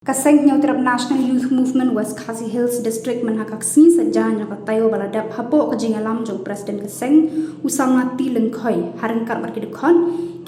Kaseng Nyautrap National Youth Movement West Khasi Hills District Manhakaksi Sajan yang tayo baladap hapo kajingalam jong Presiden Kaseng usama ti lengkoi harengkat berkidukon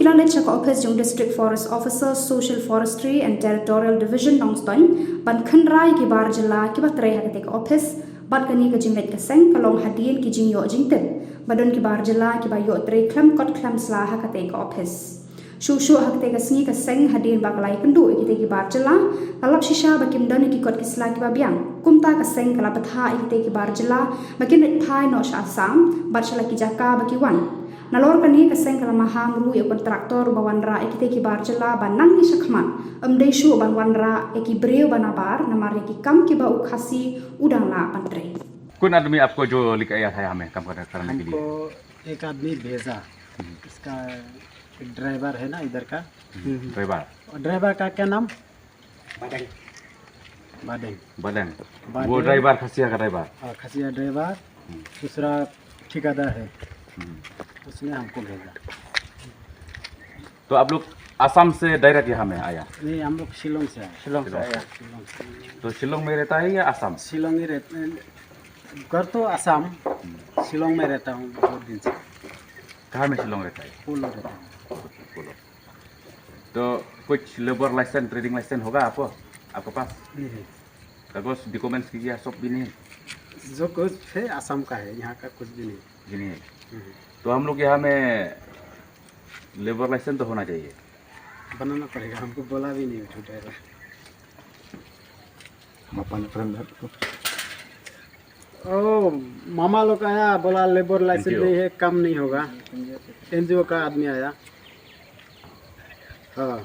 kilala caka office jong District Forest Officer Social Forestry and Territorial Division Longston ban khenrai ki bar jela ki batrai hakate office bat kani kajingat Kaseng kalong hadien ki jingyo jingten badon ki bar jela ki bayo tre klam kot klam sla hakate office Shushu hakte kasngi kaseng hadin bakalai kendu ikite ki barjela kalap shisha bakim don ki kot kisla ki babiang kumta kaseng kalapatha ikite ki barjela bakin ret thai no sha asam barjela ki jaka baki wan nalor kani kaseng kalamaham ru ya kontraktor bawanra ikite ki barjela banang ni shakman amdei shu ban wanra eki breu banabar namar ki kam ki ba ukhasi udang la pantre कौन आदमी आपको जो लेकर आया था हमें काम करने के लिए? हमको एक आदमी भेजा, इसका ड्राइवर है ना इधर का ड्राइवर का क्या नाम? बाडेंग बाडेंग वो ड्राइवर खसिया का ड्राइवर? हाँ खसिया ड्राइवर दूसरा ठेकेदार है उसने हमको भेजा। तो आप लोग असम से डायरेक्ट यहाँ में आया? नहीं हम लोग शिलोंग से आए। शिलोंग से आया। तो शिलोंग में रहता है या असम? शिलोंग में रहते घर तो असम शिलोंग में रहता हूँ बहुत दिन से। कहाँ में शिलोंग रहता है? पोलो रहता हूँ। तो कुछ लेबर लाइसेंस ट्रेडिंग लाइसेंस होगा आपके पास? नहीं है। कागज डॉक्यूमेंट्स की क्या सब भी नहीं? जो कुछ है असम का है, यहाँ का कुछ भी नहीं है। तो हम लोग यहाँ में लेबर लाइसेंस तो होना चाहिए। बनाना पड़ेगा, हमको बोला भी नहीं ड्राइवर। ओ मामा लोग आया बोला लेबर लाइसेंस नहीं है, कम नहीं होगा। एनजीओ का आदमी आया। हाँ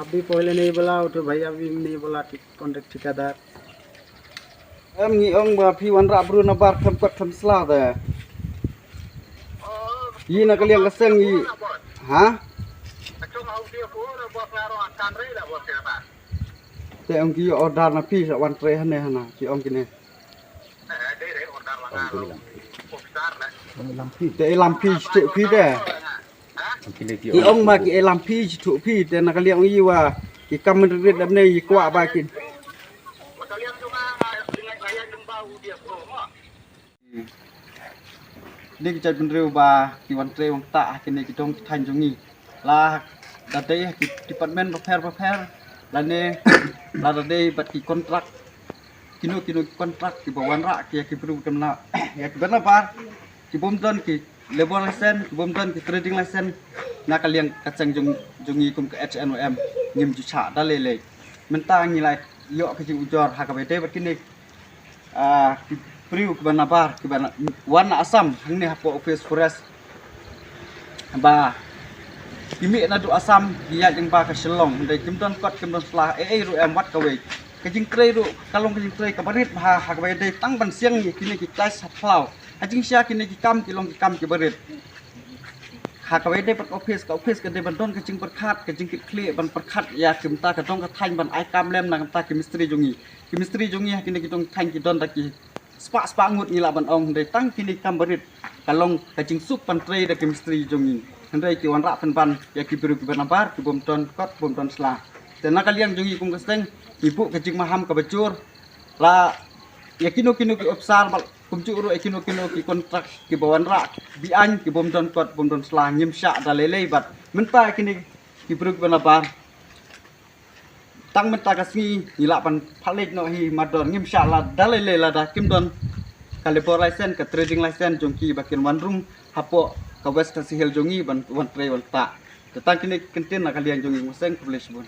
अभी पहले नहीं बोला तो भाई अभी नहीं बोला कॉन्ट्रैक्ट ठेकेदार em nghĩ ông mà phiวันรับรู้นะบาร์ทำกัดทำสลาแต่ยี่น่ะก็เลี้ยงกระเซ็งยี่ฮะแต่องค์กี่ออดาร์นะพี่สักวันเตะฮันเนี่ยฮะนะกี่องค์กี่เนี่ยแต่ไอ้ลำพี่เตะพี่ได้กี่องค์มากี่ไอ้ลำพี่ถูกพี่แต่น่ะก็เลี้ยงยี่ว่ากี่กำมันเรียดแบบนี้ยี่กว่าบากินนี่ก็จะเป็นเร็วบากี่วันเร็วตากินในกิจงทันจงนี้ลาดัดเดย์กิปัตเมนประเพรลาเนลาดัดเดย์บัดกี่คอนทรักกินคอนทรักกี่บวันระกี่กี่ปรูกำลังกี่เป็นapaกี่บุมต้นกี่เลเวลไลเซนกี่บุมต้นกี่เทรดดิ้งไลเซนนักเลี้ยงกระจังจงนี้กุมกับ HNOM ยิมจุชาได้เลยมันต่างยี่ไรเยอะกี่อุจจาระหากไปเดย์บัดกินนี่Priu kebana bar kebana warna asam hang ni hapo office forest ba kimi na du asam dia jeng ba ka Shillong dai kimdon kot kimdon slah ru em wat ka we ka jing trei ru kalong ka jing trei ka barit ba ha ka we dai tang ban siang ni kini ki klas hatlau a jing sia kini ki kam ki long ki kam ki barit ha ka we dai pat office ka dai ban don ka jing pat khat ka jing ki kle ban pat khat ya kimta ka dong ka thain ban ai kam lem na ta ki mistri jongi kini ki dong thain ki don ta ki spa ngut ni la ban ong dai tang kini kam barit kalong ka jing sup pan trei da chemistry jongi handai ki wan ra pan ya ki biru ki banabar ki bom ton kot bom ton sla te na kaliang jongi kum kasteng ibu ka jing maham ka bacur la ya kino ki opsar bal kum cu ru kino ki kontrak ki bawan ra bi an ki bom ton kot bom ton sla nyim sha da lele bat menta kini ki biru ki banabar tang menta kasmi ila pan phalik no hi madon ngim sha la dalele la da kim don kalibor license ka trading license jongki bakin wan room hapo ka west ka sihel jongi ban wan tre wan ta tetang kini kentin na kalian jongi museng publish bun